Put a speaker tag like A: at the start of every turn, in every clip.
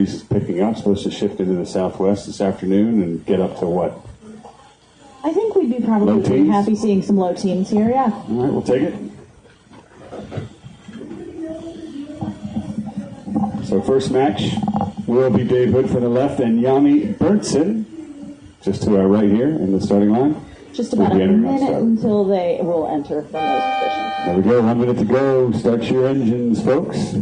A: Is picking up, supposed to shift into the southwest this afternoon and get up to what?
B: I think we'd be probably pretty happy seeing some low teens here, yeah.
A: All right, we'll take it. So first match will be Dave Hood from the left and Yanni Berntsson just to our right here in the starting line.
B: Just about a minute until they will enter from those positions.
A: There we go, 1 minute to go. Start your engines, folks.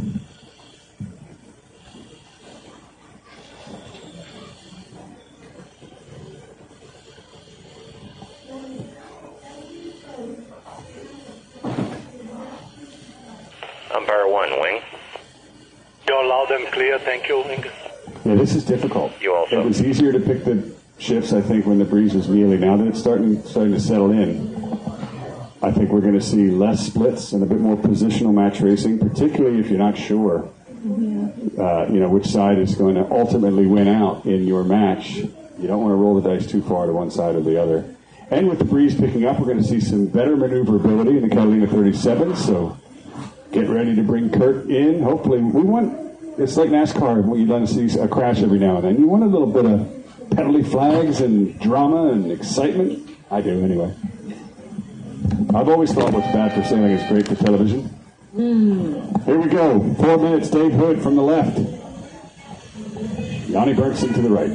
C: Umpire 1, wing.
D: You're loud and clear, thank you, wing.
A: Yeah, this is difficult.
C: You also.
A: It was easier to pick the shifts, I think, when the breeze was mealy. Now that it's starting to settle in, I think we're going to see less splits and a bit more positional match racing, particularly if you're not sure, which side is going to ultimately win out in your match. You don't want to roll the dice too far to one side or the other. And with the breeze picking up, we're going to see some better maneuverability in the Catalina 37, so get ready to bring Kurt in. Hopefully, it's like NASCAR, when you want to see a crash every now and then. You want a little bit of penalty flags and drama and excitement. I do, anyway. I've always thought what's bad for sailing is great for television. Here we go. 4 minutes, Dave Hood from the left. Yanni Berntsson to the right.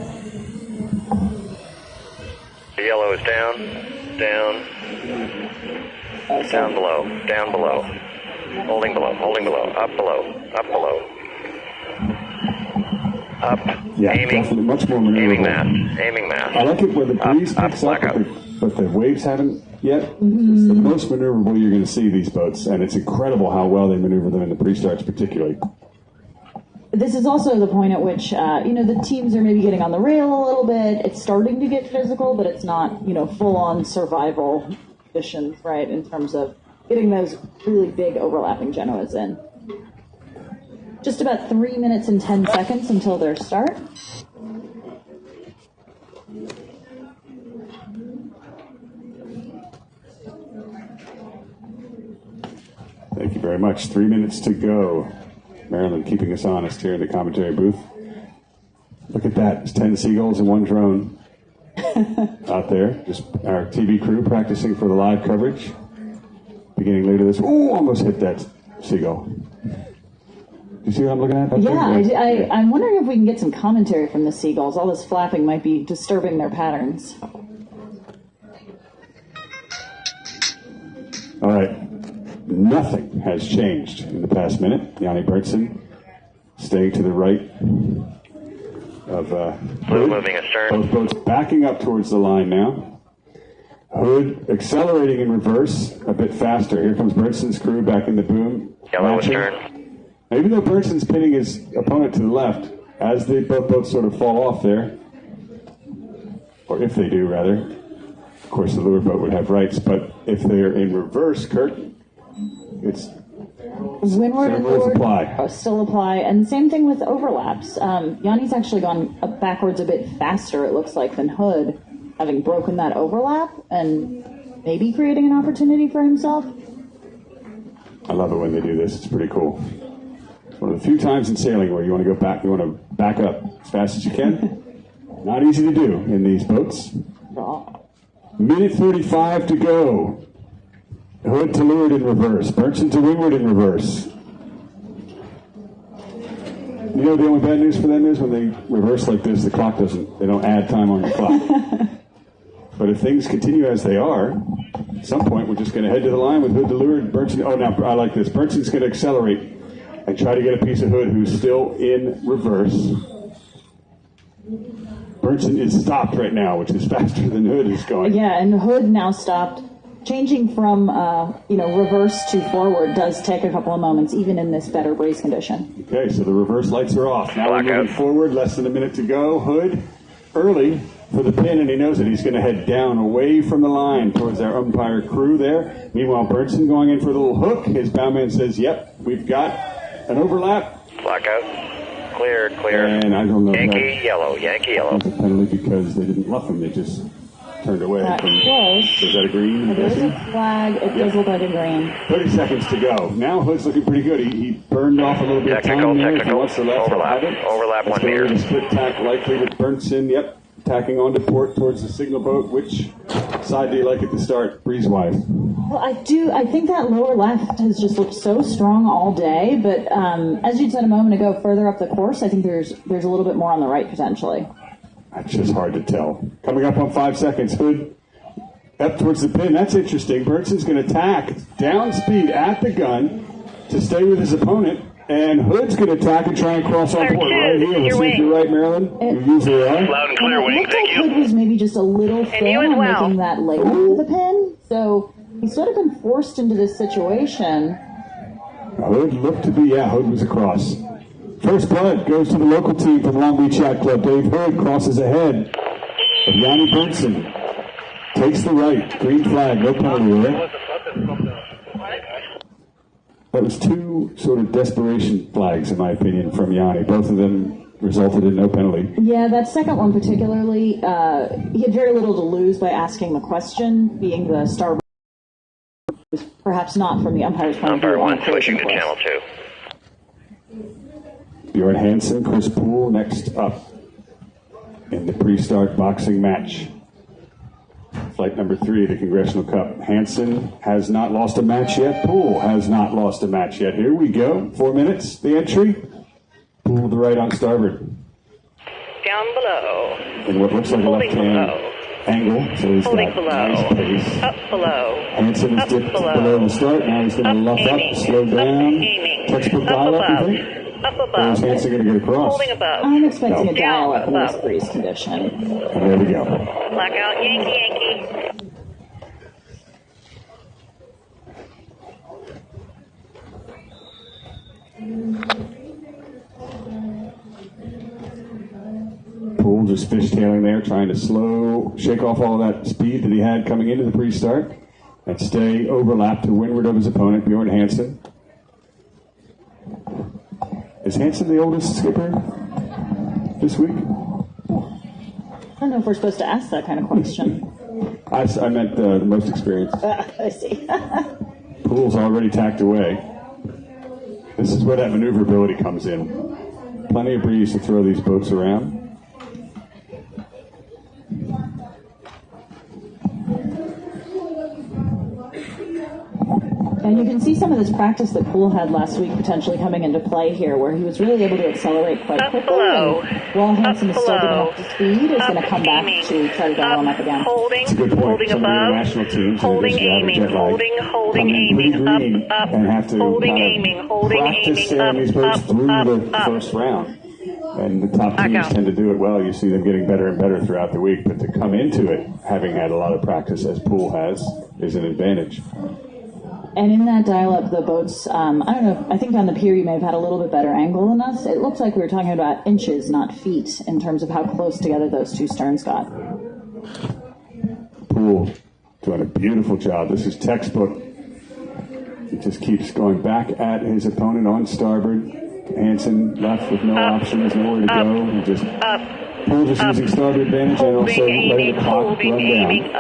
C: The yellow is down, down below. Holding below, up below, up.
A: Yeah,
C: aiming,
A: definitely much more maneuverable.
C: Aiming mass.
A: I like it where the breeze picks up, but the waves haven't yet. It's the most maneuverable you're going to see these boats, and it's incredible how well they maneuver them in the pre-starts particularly.
B: This is also the point at which, the teams are maybe getting on the rail a little bit. It's starting to get physical, but it's not, full-on survival missions, right, in terms of getting those really big overlapping Genoas in. Just about 3 minutes and 10 seconds until their start.
A: Thank you very much. 3 minutes to go. Marilyn keeping us honest here in the commentary booth. Look at that. It's 10 seagulls and 1 drone out there. Just our TV crew practicing for the live coverage. Beginning later this. Ooh, almost hit that seagull. Do you see what I'm looking at?
B: Yeah, I'm wondering if we can get some commentary from the seagulls. All this flapping might be disturbing their patterns.
A: All right. Nothing has changed in the past minute. Yanni Berntsson staying to the right of Hood.
C: Moving astern.
A: Both boats backing up towards the line now. Hood accelerating in reverse a bit faster. Here comes Berntsson's crew back in the boom.
C: Yellow astern.
A: Now, even though Berntson's pinning his opponent to the left, as they both boats sort of fall off there, or if they do, rather, of course the lure boat would have rights, but if they're in reverse, Kurt, it's
B: windward and
A: leeward
B: apply. Still apply, and same thing with overlaps. Yanni's actually gone backwards a bit faster, it looks like, than Hood, having broken that overlap and maybe creating an opportunity for himself.
A: I love it when they do this. It's pretty cool. It's one of the few times in sailing where you want to go back, you want to back up as fast as you can. Not easy to do in these boats. Minute 35 to go. Hood to leeward in reverse. Berntsson to windward in reverse. You know, the only bad news for them is when they reverse like this, they don't add time on the clock. But if things continue as they are, at some point we're just going to head to the line with Hood to leeward. Berntsson, I like this. Berntson's going to accelerate and try to get a piece of Hood who's still in reverse. Berntsson is stopped right now, which is faster than Hood is going.
B: Yeah, and Hood now stopped. Changing from reverse to forward does take a couple of moments, even in this better breeze condition.
A: Okay, so the reverse lights are off. Now we're moving forward, less than a minute to go. Hood early for the pin, and he knows it. He's going to head down away from the line towards our umpire crew there. Meanwhile, Berntsson going in for a little hook. His bowman says, yep, we've got an overlap.
C: Blackout. Clear.
A: And I don't know.
C: Yankee yellow.
A: It's a penalty because they didn't luff him. They just turned away
B: That
A: from.
B: close.
A: Is that a green? I'm
B: There is
A: guessing?
B: a flag. It does look like a green.
A: 30 seconds to go. Now Hood's looking pretty good. He burned off a little bit of time there. If he wants to let
C: Overlap.
A: have it.
C: Overlap
A: Let's
C: 1
A: go
C: meter.
A: to the split tack likely with Berntsson. Yep. Tacking onto port towards the signal boat. Which side do you like at the start, breeze-wise?
B: Well, I do. I think that lower left has just looked so strong all day. But as you said a moment ago, further up the course, I think there's a little bit more on the right potentially.
A: That's just hard to tell. Coming up on 5 seconds. Hood up towards the pin. That's interesting. Berntsson's going to tack down speed at the gun to stay with his opponent. And Hood's going to tack and try and cross on port right here. Let's see if you're right, Marilyn. You usually are.
D: Loud and clear,
B: It
D: Wing.
B: looked
D: Thank
B: like
D: you.
B: Hood was maybe just a little thin
E: you as
B: on
E: well.
B: making that later to the pin. So he's sort of been forced into this situation.
A: Hood looked to be, Hood was across. First blood goes to the local team from Long Beach Yacht Club. Dave Hood crosses ahead of Yanni Berntsson. Takes the right. Green flag, no penalty there. That was two sort of desperation flags, in my opinion, from Yanni. Both of them resulted in no penalty.
B: Yeah, that second one particularly, he had very little to lose by asking the question, being the star was perhaps not from the umpire's point of view.
C: Umpire
B: on
C: 1
B: the
C: switching to
B: collision
C: channel
B: course.
C: 2.
A: Bjorn Hansen, Chris Poole next up in the pre-start boxing match. Flight number 3 of the Congressional Cup. Hansen has not lost a match yet. Poole has not lost a match yet. Here we go. 4 minutes, the entry. Poole to the right on starboard.
E: Down below.
A: In what looks like a
E: Holding
A: left-hand
E: below.
A: angle. So he's
E: Holding
A: got
E: below.
A: nice pace.
E: Up below.
A: Hansen is
E: Up
A: dipped
E: below.
A: below the start. Now he's going to
E: Up
A: luff
E: aiming.
A: up, slow
E: Up
A: down.
E: aiming.
A: Textbook
E: Up
A: dial up,
E: above.
A: you think?
E: Up
A: Or is
E: above.
A: Hansen going to get across?
E: Holding above.
B: I'm expecting a
E: Down
B: dial-up in this
E: above.
B: breeze condition.
A: And there we go.
E: Blackout. Yankee, Yankee.
A: Poole just fishtailing there, trying to shake off all that speed that he had coming into the pre-start and stay overlapped to windward of his opponent, Bjorn Hansen. Is Hansen the oldest skipper this week?
B: I don't know if we're supposed to ask that kind of question.
A: I meant the most experienced.
B: I see.
A: Poole's already tacked away. This is where that maneuverability comes in. Plenty of breeze to throw these boats around.
B: And you can see some of this practice that Poole had last week potentially coming into play here, where he was really able to accelerate quite
E: Up
B: quickly.
E: below.
B: And while Hansen is still getting
E: below.
B: up to speed, is going to come back
E: Aiming.
B: to try to dial him up again.
E: Holding.
A: It's a good point.
E: Holding
A: Some of the
E: above.
A: international teams,
E: Holding,
A: in addition to having
E: aiming.
A: jet lag,
E: Holding,
A: come in
E: aiming.
A: pretty green
E: Up,
A: and have to
E: holding,
A: kind of
E: aiming. Holding,
A: practice
E: aiming.
A: sailing these boats
E: Up,
A: through
E: up,
A: the
E: up.
A: first round. And the top teams
E: Blackout.
A: tend to do it well. You see them getting better and better throughout the week, but to come into it having had a lot of practice, as Poole has, is an advantage.
B: And in that dial-up, the boats, I don't know, I think on the pier you may have had a little bit better angle than us. It looks like we were talking about inches, not feet, in terms of how close together those two sterns got.
A: Poole doing a beautiful job. This is textbook. He just keeps going back at his opponent on starboard. Hansen left with no options, nowhere to go. He just Poole just using starboard advantage and also
E: Holding,
A: letting
E: aiming.
A: the clock
E: Holding,
A: run
E: aiming.
A: down.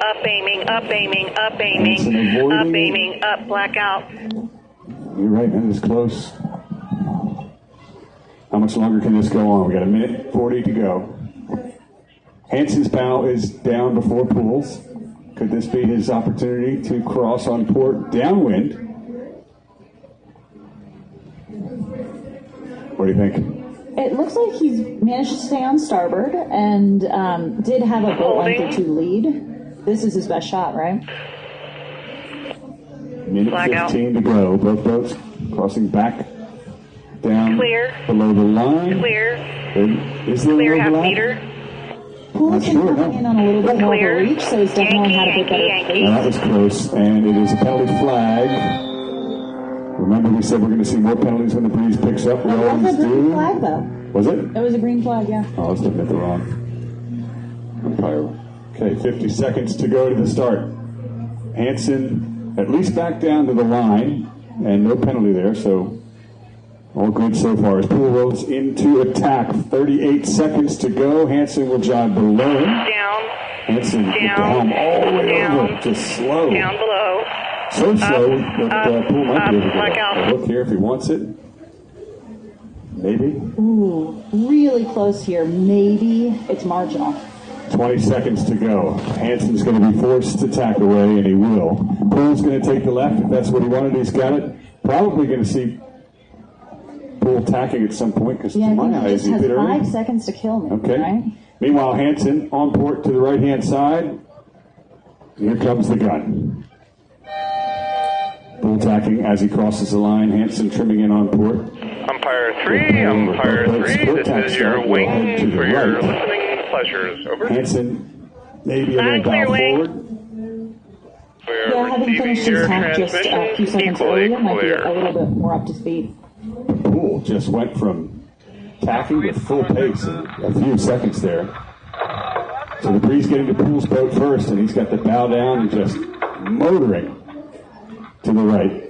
E: Up aiming. Up aiming. Up
A: Hansen
E: aiming.
A: avoiding
E: Up
A: it.
E: aiming. Up blackout.
A: You're right, that is close. How much longer can this go on? We got 1:40 to go. Hansen's bow is down before Poole's. Could this be his opportunity to cross on port downwind? What do you think?
B: It looks like he's managed to stay on starboard and did have a boat length or two lead. This is his best shot, right?
A: Minute
E: Blackout.
A: 15 to go. Both boats crossing back down
E: Clear.
A: below the line.
E: Clear.
A: Is there
E: Clear
A: an
E: half
A: overlap?
E: meter.
B: Poole's been
A: sure,
B: coming
A: no.
B: in on a little bit more of a
E: Clear.
B: reach, so he's definitely had a bit better
E: Yankee,
B: pace.
A: Now that was close, and it is a penalty flag. Remember, we said we're going to see more penalties when the breeze picks up. We
B: That
A: always
B: was a green
A: do.
B: flag, though.
A: Was it?
B: It was a green flag, yeah.
A: Oh, I was looking at the wrong umpire. Okay, 50 seconds to go to the start. Hansen at least back down to the line, and no penalty there, so All good so far. As Poole rolls into attack, 38 seconds to go. Hansen will jog below him.
E: Down.
A: Hansen with the helm all the way over, just slow.
E: Down below.
A: So slow that Poole might be able to
E: Black
A: get
E: out.
A: a hook here if he wants it. Maybe.
B: Ooh, really close here. Maybe it's marginal.
A: 20 seconds to go. Hansen's going to be forced to tack away, and he will. Poole's going to take the left if that's what he wanted. He's got it. Probably going to see Poole tacking at some point, because
B: Yeah,
A: to
B: I
A: my
B: think he
A: eyes,
B: just
A: he's a
B: has
A: bit
B: 5
A: early.
B: seconds to kill me,
A: Okay.
B: right?
A: Meanwhile, Hansen on port to the right-hand side. Here comes the gun. Poole tacking as he crosses the line. Hansen trimming in on port.
C: Umpire 3, Umpire 3, this is your wing for your listening pleasures. Over.
A: Hansen maybe a little
E: Clear
A: bow
E: wing.
A: forward.
C: We're
B: Yeah, having
C: receiving
B: finished his
C: your
B: tack just a
C: transmission
B: few seconds
C: equally
B: earlier might be a
C: clear.
B: little bit more up to speed.
A: Poole just went from tacking to full pace in a few seconds there. So the breeze getting to Poole's boat first, and he's got the bow down and just motoring to the right.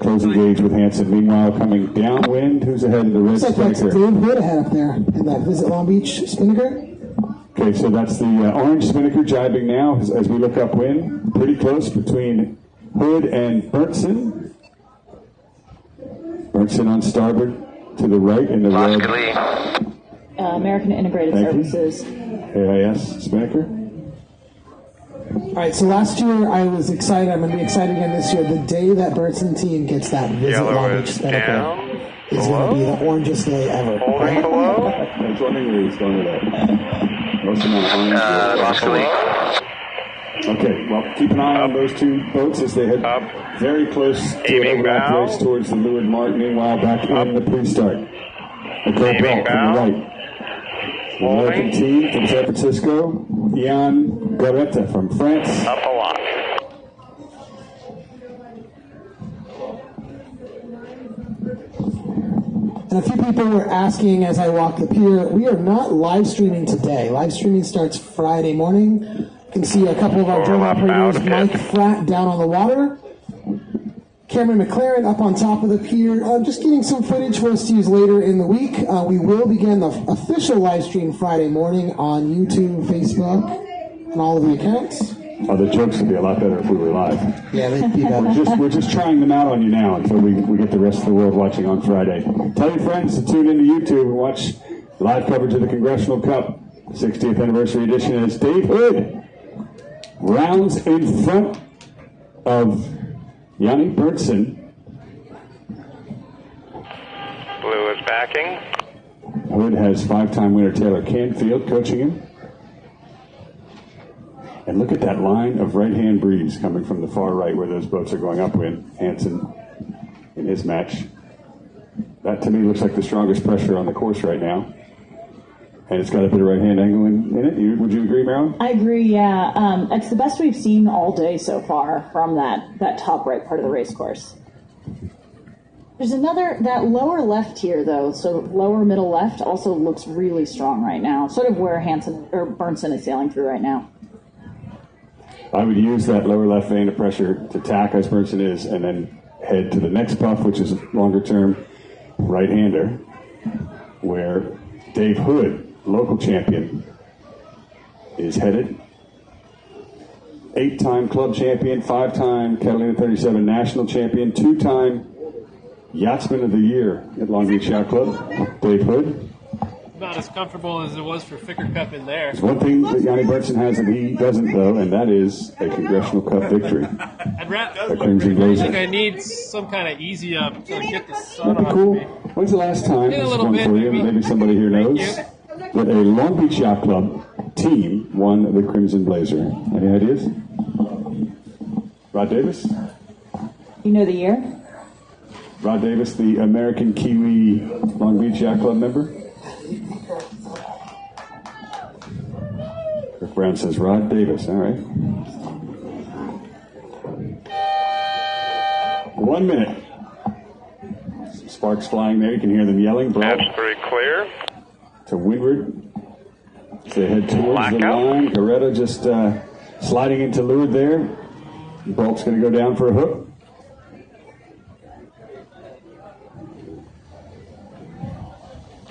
A: Closing gauge with Hansen. Meanwhile, coming downwind, who's ahead of the red
F: Looks like that's
A: spinnaker?
F: Dave Hood ahead up there in that Visit Long Beach Spinnaker.
A: Okay, so that's the orange spinnaker jibing now as we look upwind. Pretty close between Hood and Berntsson. Berntsson on starboard to the right in the red
B: American Integrated
A: Thank you.
B: Services.
A: AIS spinnaker.
F: All right, so last year I was excited. I'm going to be excited again this year. The day that Berntsson team gets that Visit
C: Yellow
F: Long Beach
C: is
F: Spinnaker
C: down,
F: is going to be
C: below,
F: the orangest day ever.
C: holding below,
A: I was wondering where he's going with that. Most amount of orange. Okay, well, keep an eye on those two boats as they head very close to an
C: Aiming
A: overlap
C: bow.
A: race towards the leeward mark. Meanwhile, back in the pre-start. Nicole
C: Aiming
A: Bell from the
C: bow.
A: right. The American team from San Francisco. Ian Garetta from France.
C: up a lot.
F: And a few people were asking as I walked the pier, we are not live streaming today. Live streaming starts Friday morning. You can see a couple of our drone
C: Overlap
F: operators,
C: out,
F: Mike
C: okay.
F: Fratt down on the water, Cameron McLaren up on top of the pier, just getting some footage for us to use later in the week. We will begin the official live stream Friday morning on YouTube, Facebook, and all of the accounts.
A: Oh, the jokes would be a lot better if we were live.
F: Yeah, they'd be better.
A: We're just trying them out on you now until we get the rest of the world watching on Friday. Tell your friends to tune into YouTube and watch live coverage of the Congressional Cup 60th anniversary edition as Dave Hood rounds in front of Yanni Berntsson.
C: Blue is backing.
A: Hood has 5-time winner Taylor Canfield coaching him. And look at that line of right-hand breeze coming from the far right where those boats are going upwind. Hansen in his match. That to me looks like the strongest pressure on the course right now. And it's got a bit of right-hand angle in it. Would you agree, Marilyn?
B: I agree, yeah. It's the best we've seen all day so far from that top right part of the race course. There's that lower left here, though, so lower middle left also looks really strong right now, sort of where Berntsson is sailing through right now.
A: I would use that lower left vein of pressure to tack as Berntsson is, and then head to the next puff, which is longer term right-hander, where Dave Hood, local champion, is headed. 8-time club champion, 5-time Catalina 37 national champion, 2-time Yachtsman of the Year at Long Beach Yacht Club, Dave Hood.
G: Not as comfortable as it was for Ficker Cup in there.
A: There's one thing that Yanni Berntsson has that he doesn't, though, and that is a Congressional Cup victory. A Crimson
G: I
A: Blazer.
G: think I need some kind of easy up to get the sun
A: That'd be
G: off
A: cool.
G: me.
A: When's the last time,
G: Yeah, a
A: this is
G: little
A: one
G: bit,
A: for you,
G: maybe.
A: maybe somebody here knows,
G: Thank
A: that a Long Beach Yacht Club team won the Crimson Blazer? Any ideas? Rod Davis?
B: You know the year?
A: Rod Davis, the American Kiwi Long Beach Yacht Club member? Rick Brown says Rod Davis. All right. 1 minute. Some sparks flying there. You can hear them yelling. Broad
C: That's 3 clear.
A: to windward. As they head towards the
C: Blackout.
A: line. Garetta just sliding into leeward there. Bolt's going to go down for a hook.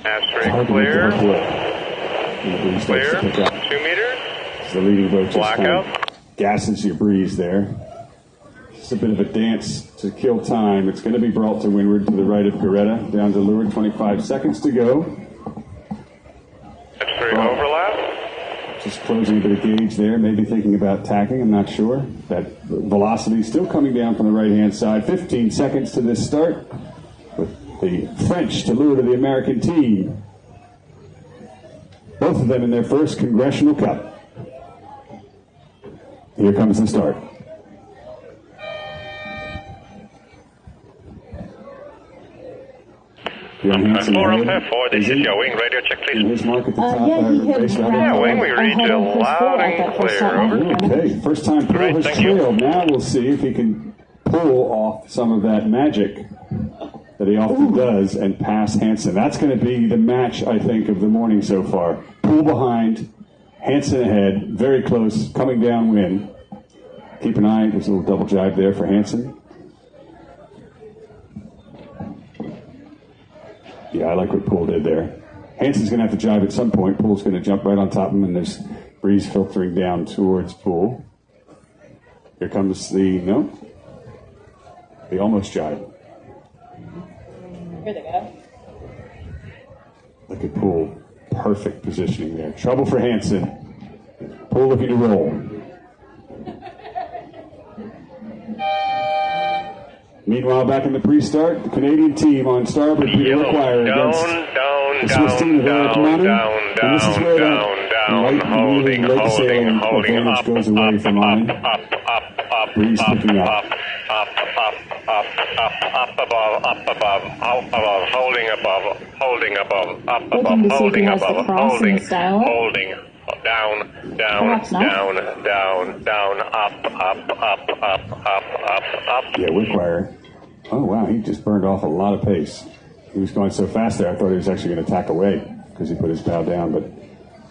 C: Asterisk clear. Clear. 2 meters.
A: The leading boat just kind
C: Blackout.
A: of gasses your breeze there. It's a bit of a dance to kill time. It's going to be brought to windward to the right of Goretta, down to leeward, 25 seconds to go.
C: That's 3 overlap.
A: Just closing a bit of gauge there, maybe thinking about tacking, I'm not sure. That velocity still coming down from the right-hand side. 15 seconds to this start with the French to lure to the American team. Both of them in their first Congressional Cup. Here comes the start. Hansen
C: 4
A: ahead.
C: up 4, this is your wing. Radio check,
A: In
C: please.
A: his mark at the top.
B: Yeah, he hit
A: race
B: Brown
C: Yeah, wing, we read
B: ahead
C: you
B: of his
C: loud
B: foot
C: and
B: at that first
C: clear.
B: shot.
C: Over.
A: Okay, first time Poole
C: Great,
A: has
C: thank you.
A: trailed. Now we'll see if he can pull off some of that magic that he often does and pass Hansen. That's going to be the match, I think, of the morning so far. Poole behind, Hansen ahead, very close, coming downwind. Keep an eye, there's a little double jibe there for Hansen. Yeah, I like what Poole did there. Hansen's going to have to jibe at some point. Poole's going to jump right on top of him, and there's breeze filtering down towards Poole. Here comes the almost jibe.
B: Here they go.
A: Look at Poole. Perfect positioning there. Trouble for Hansen. Poole looking to roll. Meanwhile, back in the pre-start, the Canadian team on starboard, Peter Wickwire against the Swiss team of Eric Monnin. And this is where that light moving leg sailing advantage goes away from Monnin. Breeze picking up.
C: Holding above, up
B: Looking to
C: above,
B: see if he
C: holding
B: has the
C: above,
B: cross in
C: holding,
B: the stylo.
C: holding, down,
B: Perhaps not.
C: down, up.
A: Yeah, Wickwire. Oh, wow, he just burned off a lot of pace. He was going so fast there, I thought he was actually going to tack away because he put his bow down, but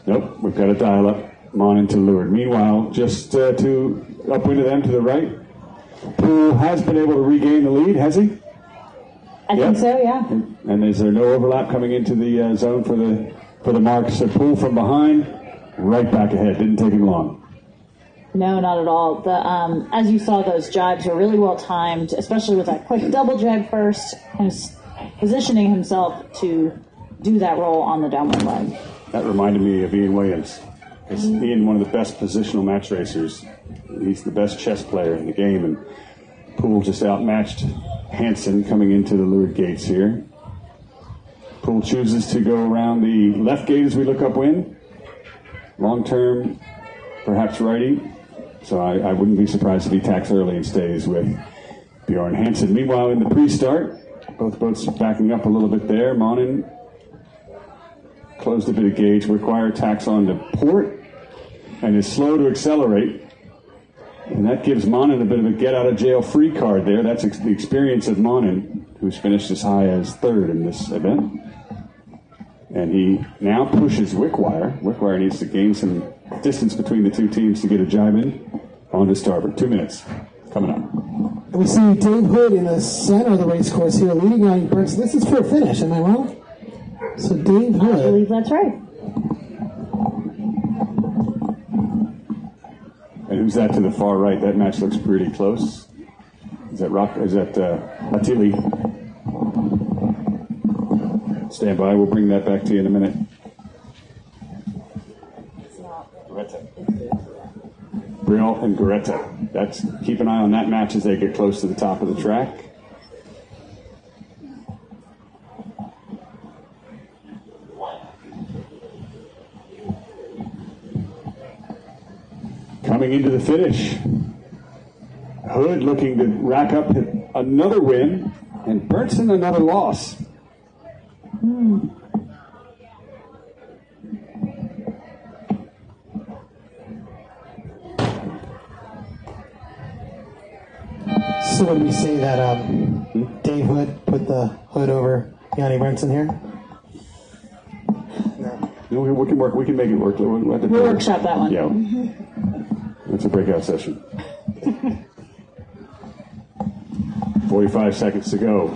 A: nope, we've got to dial up Monnin to leeward. Meanwhile, just to upwind of them to the right, Poole has been able to regain the lead, has he?
B: I think so, yeah.
A: And is there no overlap coming into the zone for the mark? So Poole from behind, right back ahead. Didn't take him long.
B: No, not at all. The as you saw, those jibes were really well timed, especially with that quick double jibe first, and positioning himself to do that roll on the downwind leg.
A: That reminded me of Ian Williams. Because Ian, one of the best positional match racers, he's the best chess player in the game, and Poole just outmatched Hansen coming into the leeward gates here. Poole chooses to go around the left gate as we look upwind. Long term, perhaps righty. So I wouldn't be surprised if he tacks early and stays with Bjorn Hansen. Meanwhile, in the pre-start, both boats backing up a little bit there. Monnin closed a bit of gauge. Wickwire tacks on to port and is slow to accelerate. And that gives Monnin a bit of a get-out-of-jail-free card there. That's the experience of Monnin, who's finished as high as third in this event. And he now pushes Wickwire. Wickwire needs to gain some distance between the two teams to get a jibe in. On to starboard. 2 minutes coming up.
F: And we see Dave Hood in the center of the race course here, leading on Berntsson. This is for a finish, am I wrong? So Dave
B: I
F: Hood.
B: believe that's right.
A: And who's that to the far right? That match looks pretty close. Is that Attili? Stand by. We'll bring that back to you in a minute. Brill and Goretta. Keep an eye on that match as they get close to the top of the track. Coming into the finish, Hood looking to rack up another win, and Berntsson another loss.
F: So would we say that Dave Hood put the hood over Yanni Berntsson here?
A: No, we can work. We can make it work.
B: We'll workshop that one.
A: Yeah, that's a breakout session. 45 seconds to go.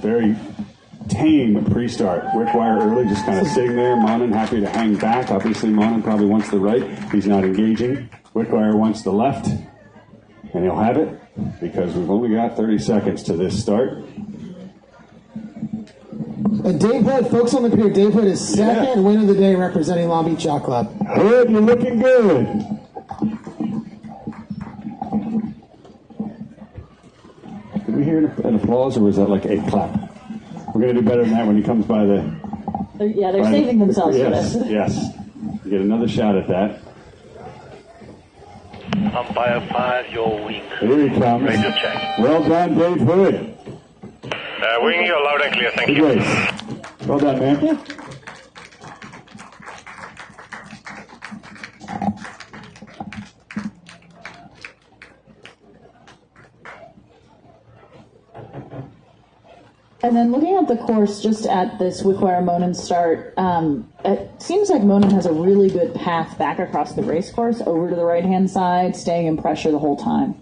A: Very tame pre-start. Wickwire early, just kind of sitting there. Monnin happy to hang back. Obviously, Monnin probably wants the right. He's not engaging. Wickwire wants the left, and he'll have it because we've only got 30 seconds to this start.
F: And Dave Hood, folks on the pier, Dave Hood is second win of the day representing Long Beach Yacht Club.
A: Hood, you're looking good. Did we hear an applause, or was that like a clap? We're going to do better than that when he comes by the...
B: They're saving themselves for this.
A: Yes. You get another shot at that.
D: Umpire 5, your wing.
A: Here he comes.
D: Radio check.
A: Well done, Dave Hood.
C: Wing, you're loud and clear, thank
A: Good
C: you.
A: race. Well done, man.
B: And then looking at the course, just at this Wickwire Monnin start, it seems like Monnin has a really good path back across the race course over to the right-hand side, staying in pressure the whole time.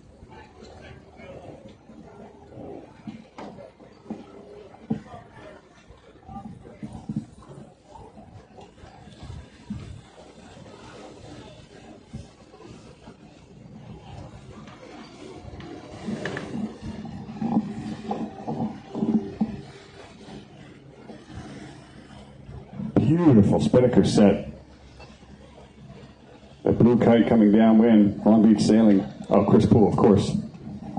A: Beautiful Spinnaker set. That blue kite coming downwind, Long Beach sailing. Oh, Chris Poole, of course.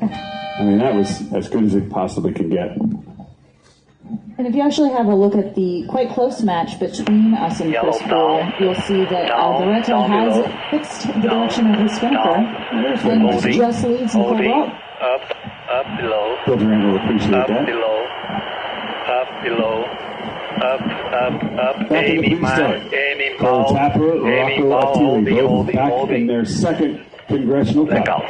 A: I mean, that was as good as it possibly can get.
B: And if you actually have a look at the quite close match between us and Chris Poole, you'll see that Loretto has fixed the direction of his spinnaker and just leads Nicole Bolt.
D: Up, below.
A: Bill Durant will appreciate
D: Up,
A: that.
D: below. Up,
A: Back in the
D: aiming man,
A: pre-start.
D: aiming
A: Cole
D: ball,
A: Tapper,
D: aiming
A: Rocco
D: ball,
A: Attili, both
D: holding,
A: back
D: holding.
A: in their second Congressional
D: Leg
A: Cup.
D: out.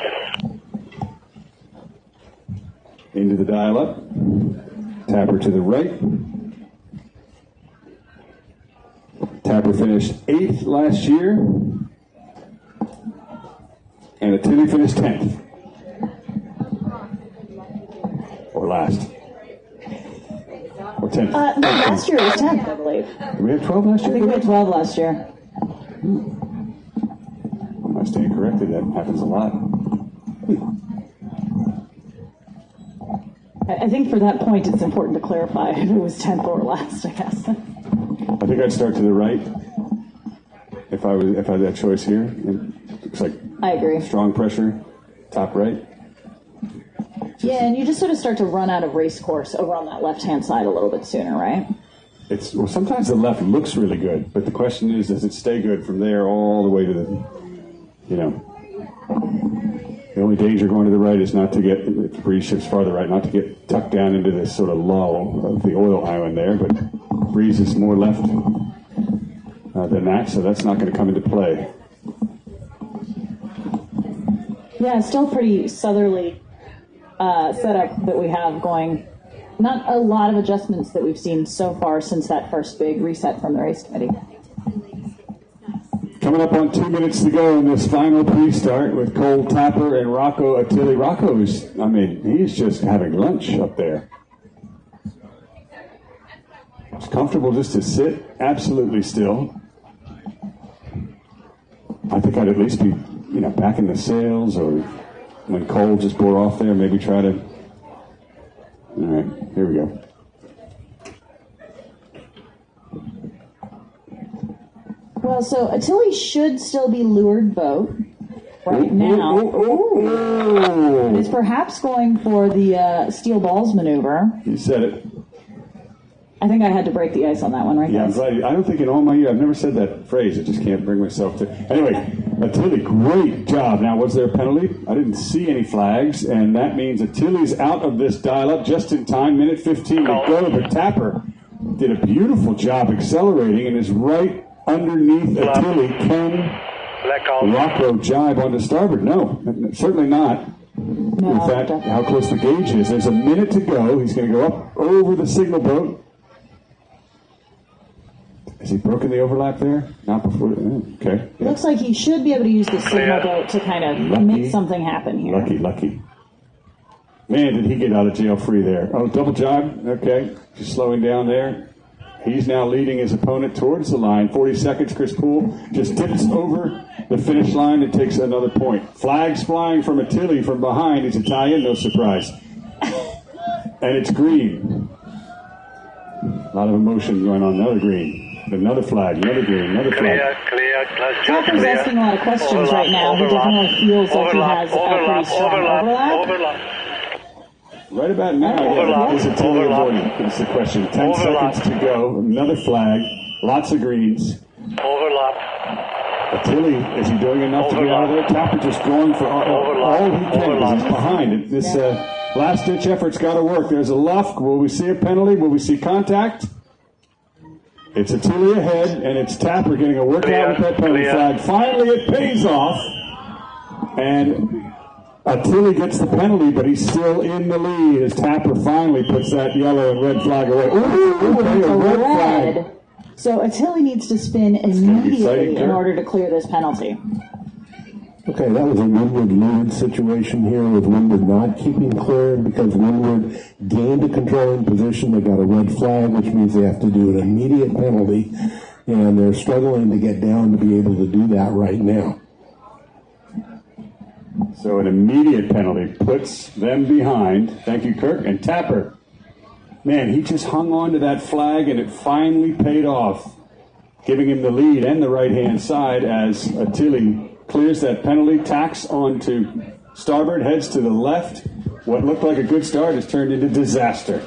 A: Into the dial-up. Tapper to the right. Tapper finished 8th last year. And Attili finished 10th. Or last. Or 10th.
B: No, last year it was 10th, I believe.
A: Did we have 12 last
B: I
A: year?
B: think we had 12 last year.
A: I stand corrected. That happens a lot.
B: I think for that point it's important to clarify if it was 10th or last, I guess.
A: I think I'd start to the right if I had that choice here. It looks like
B: I agree.
A: strong pressure, top right.
B: Yeah, and you just sort of start to run out of race course over on that left-hand side a little bit sooner, right?
A: Well, sometimes the left looks really good, but the question is, does it stay good from there all the way to the, the only danger going to the right is not to get, if the breeze shifts farther right, not to get tucked down into this sort of lull of the oil island there, but breeze is more left than that, so that's not going to come into play.
B: Yeah, it's still pretty southerly setup that we have going. Not a lot of adjustments that we've seen so far since that first big reset from the race committee.
A: Coming up on 2 minutes to go in this final pre-start with Cole Tapper and Rocco Attili. Rocco's, he's just having lunch up there. It's comfortable just to sit absolutely still. I think I'd at least be, back in the sails, or when Cole just bore off there, maybe try to. All right, here we go.
B: Well, so Attili should still be leeward boat right now. Is perhaps going for the steel balls maneuver.
A: You said it.
B: I think I had to break the ice on that one, right?
A: Yeah, I'm
B: guys?
A: glad. I don't think in all my years I've never said that phrase. I just can't bring myself to. Anyway, Attili, great job. Now, was there a penalty? I didn't see any flags, and that means Attili's out of this dial-up just in time. Minute 15 to go. But Tapper did a beautiful job accelerating and is right underneath Attili. Can Rocco jibe onto starboard? No, certainly not.
B: No,
A: With that, how close the gauge is. There's a minute to go. He's going to go up over the signal boat. Has he broken the overlap there? Not before. Okay.
B: It looks like he should be able to use the signal boat to kind of make something happen here.
A: Lucky. Man, did he get out of jail free there. Oh, double jog. Okay. Just slowing down there. He's now leading his opponent towards the line. 40 seconds. Chris Poole just tips over the finish line and takes another point. Flags flying from Attili from behind. He's Italian, no surprise. And it's green. A lot of emotion going on. Another green. Another flag. Another green. Another flag.
D: Clear.
B: Captain's asking a lot of questions right now. He definitely feels like he has a pretty strong overlap.
A: Right about now, is Attili avoiding? Is the question. 10 seconds to go. Another flag. Lots of greens.
D: Overlap.
A: Attili, is he doing enough to get out of there? Tapper just going for all he can because he's behind. This last-ditch effort's got to work. There's a luff. Will we see a penalty? Will we see contact? It's Attili ahead, and it's Tapper getting a workout with that penalty flag. Finally, it pays off. And Attili gets the penalty, but he's still in the lead as Tapper finally puts that yellow and red flag away.
B: A red flag. So Attili needs to spin immediately in order to clear this penalty.
H: Okay, that was a Windward-Leeward situation here with Windward not keeping clear because Windward gained a controlling position. They got a red flag, which means they have to do an immediate penalty, and they're struggling to get down to be able to do that right now.
A: So an immediate penalty puts them behind. Thank you, Kirk. And Tapper. Man, he just hung on to that flag, and it finally paid off, giving him the lead and the right-hand side as Attili clears that penalty, tacks onto starboard, heads to the left. What looked like a good start has turned into disaster.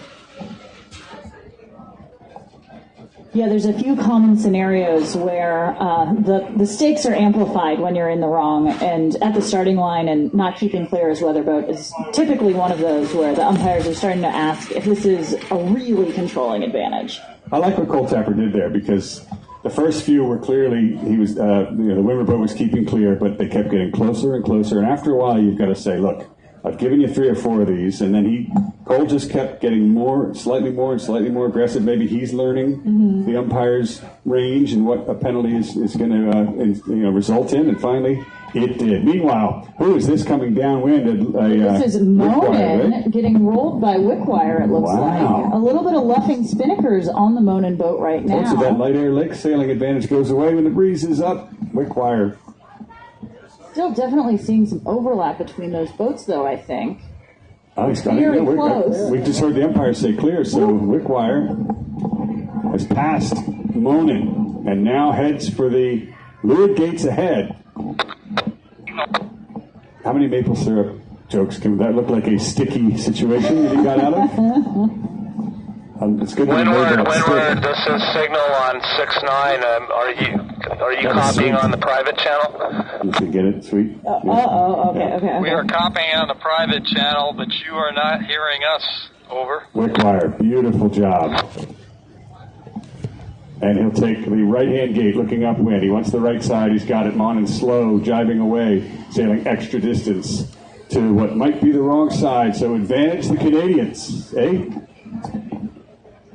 B: Yeah, there's a few common scenarios where the stakes are amplified when you're in the wrong, and at the starting line and not keeping clear as weather boat is typically one of those where the umpires are starting to ask if this is a really controlling advantage.
A: I like what Cole Tapper did there because the first few were clearly, he was, the Wimmer boat was keeping clear, but they kept getting closer and closer, and after a while you've got to say, look, I've given you 3 or 4 of these, and then Cole just kept getting slightly more aggressive. Maybe he's learning the umpire's range and what a penalty is going to result in, and finally it did. Meanwhile, who is this coming downwind?
B: This is Monnin getting rolled by Wickwire, it looks like. A little bit of luffing spinnakers on the Monnin boat right now.
A: So that light air lake sailing advantage goes away when the breeze is up. Wickwire.
B: Still definitely seeing some overlap between those boats, though, I think.
A: Very
B: close.
A: We just heard the umpire say clear, so Wickwire has passed Monnin and now heads for the leeward gates ahead. How many maple syrup jokes can that look like a sticky situation that he got out of? It's good.
I: Windward, this is signal on 6-9. Are you copying on the private channel?
A: You should get it, sweet.
B: Okay.
J: We are copying on the private channel, but you are not hearing us. Over.
A: Wickwire, beautiful job. And he'll take the right-hand gate, looking upwind. He wants the right side. He's got it. Monnin slow, jibing away, sailing extra distance to what might be the wrong side. So advantage the Canadians, eh?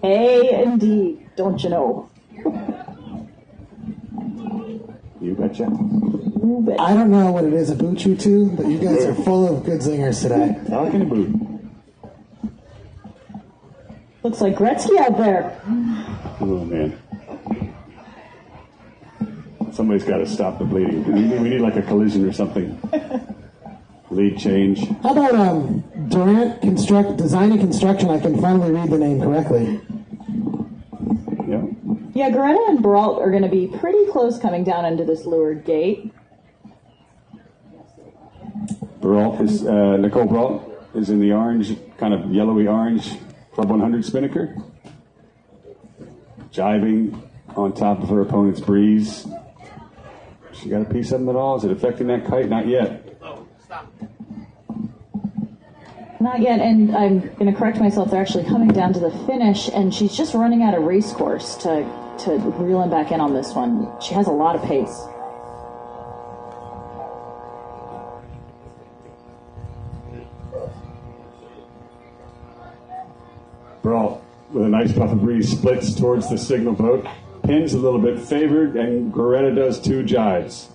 B: Hey, indeed. Don't you know?
A: You betcha.
F: I don't know what it is about you two, but you guys are full of good zingers today.
A: Talking about.
B: Looks like Gretzky out there.
A: Oh, man. Somebody's got to stop the bleeding. We need like a collision or something. Lead change.
F: How about Durant Design and Construction? I can finally read the name correctly.
B: Yeah, Greta and Brault are going to be pretty close coming down into this leeward gate.
A: Brault is Nicole Brault is in the orange, kind of yellowy orange Club 100 spinnaker, jibing on top of her opponent's breeze. She got a piece of them at all? Is it affecting that kite? Not yet.
B: Not yet, and I'm going to correct myself. They're actually coming down to the finish, and she's just running out of race course to reel him back in on this one. She has a lot of pace.
A: Brault, with a nice puff of breeze, splits towards the signal boat, pins a little bit favored, and Greta does 2 jibes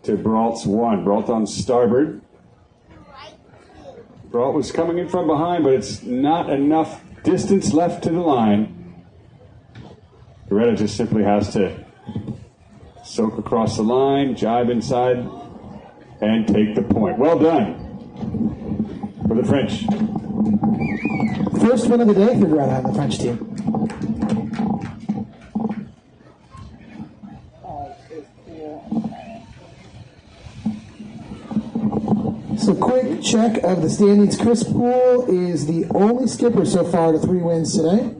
A: to Brault's 1. Brault on starboard. Brault was coming in from behind, but it's not enough distance left to the line. Coretta just simply has to soak across the line, jibe inside, and take the point. Well done for the French.
F: First win of the day for Greta and the French team. So quick check of the standings. Chris Poole is the only skipper so far to 3 wins today.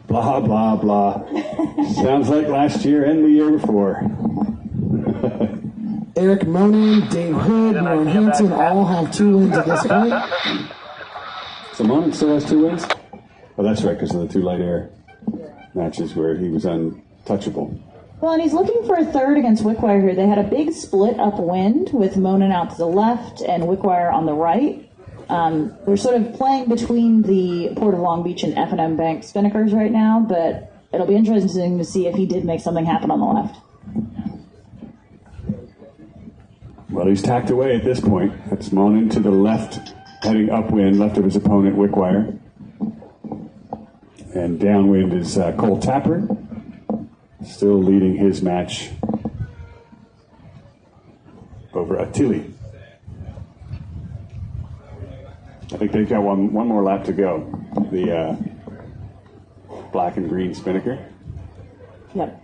A: Blah, blah, blah. Sounds like last year and the year before.
F: Eric Monnin, Dave Hood, and Hansen all have 2 wins at this point.
A: So Monnin still has 2 wins? Oh, that's right, because of the 2 light air matches where he was untouchable.
B: Well, and he's looking for a third against Wickwire here. They had a big split upwind with Monnin out to the left and Wickwire on the right. They're sort of playing between the Port of Long Beach and F&M Bank spinnakers right now, but it'll be interesting to see if he did make something happen on the left.
A: Well, he's tacked away at this point. That's Monnin to the left, heading upwind, left of his opponent, Wickwire. And downwind is Cole Tapper, still leading his match over Attili. I think they've got one more lap to go. The black and green spinnaker.
B: Yep.